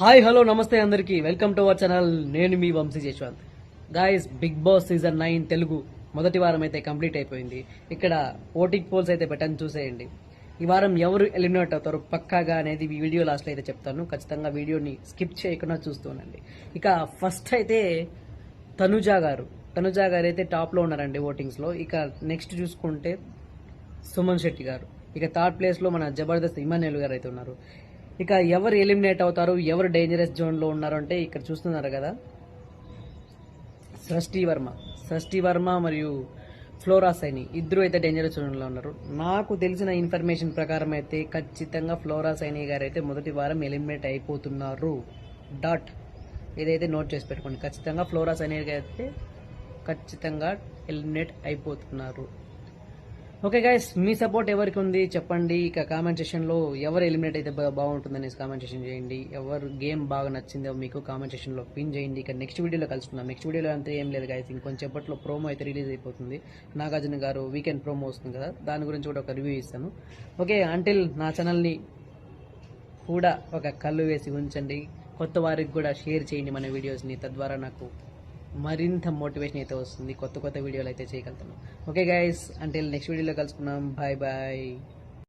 Hi hello నమస్తే అందరికీ welcome to our channel. నేను మీ Vamsi Jaswanth. Guys, Bigg Boss season 9 Telugu మొదటి వారం అయితే కంప్లీట్ అయిపోయింది. ఇక్కడ ఓటింగ్ పోల్స్ అయితే పెట్టని చూసేయండి. ఈ వారం ఎవరు ఎలిమినేట్ అవుతారు పక్కాగా అనేది ఈ వీడియో లాస్ట్లో అయితే చెప్తాను. ఖచ్చితంగా వీడియోని స్కిప్ చేయకుండా చూస్తూనండి. ఇక ఫస్ట్ అయితే తనుజా గారు అయితే టాప్లో ఉన్నారండి ఓటింగ్స్లో. ఇక నెక్స్ట్ చూసుకుంటే సుమన్ శెట్టి గారు. ఇక థర్డ్ ప్లేస్లో మన జబర్దస్త్ ఇమాన్యుల్ గారు అయితే ఉన్నారు. ఇక ఎవరు ఎలిమినేట్ అవుతారు, ఎవరు డేంజరస్ జోన్లో ఉన్నారు అంటే ఇక్కడ చూస్తున్నారు కదా, సృష్టి వర్మ మరియు ఫ్లోరా సైని ఇద్దరు అయితే డేంజరస్ జోన్లో ఉన్నారు. నాకు తెలిసిన ఇన్ఫర్మేషన్ ప్రకారం అయితే ఖచ్చితంగా ఫ్లోరా సైని గారు అయితే మొదటి వారం ఎలిమినేట్ అయిపోతున్నారు. డాట్ ఏదైతే నోట్ చేసి పెట్టుకోండి. ఖచ్చితంగా ఫ్లోరా సైని గారు అయితే ఖచ్చితంగా ఎలిమినేట్ అయిపోతున్నారు. ఓకే గైస్, మీ సపోర్ట్ ఎవరికి ఉంది చెప్పండి. ఇక కామెంట్ సెక్షన్లో ఎవరు ఎలిమినేట్ అయితే బాగుంటుందనేసి కామెంట్ సెక్షన్ చేయండి. ఎవరు గేమ్ బాగా నచ్చిందో మీకు కామెంట్ సెక్షన్లో పిన్ చేయండి. ఇక నెక్స్ట్ వీడియోలో కలుసుకుందాం. నెక్స్ట్ వీడియోలో అంతే ఏం లేదు గైస్, ఇంకొంచెంపట్లో ప్రోమో అయితే రిలీజ్ అయిపోతుంది. నాగార్జున గారు వీకెండ్ ప్రోమో వస్తుంది కదా, దాని గురించి కూడా ఒక రివ్యూ ఇస్తాను. ఓకే, అంటిల్ నా ఛానల్ని కూడా ఒక కళ్ళు వేసి ఉంచండి. కొత్త వారికి కూడా షేర్ చేయండి మన వీడియోస్ని. తద్వారా నాకు మరింత మోటివేషన్ అయితే వస్తుంది. కొత్త వీడియోలు అయితే చేయగలుగుతాను. ఓకే గైస్, అంటిల్ నెక్స్ట్ వీడియోలో కలుసుకున్నాం. Bye bye.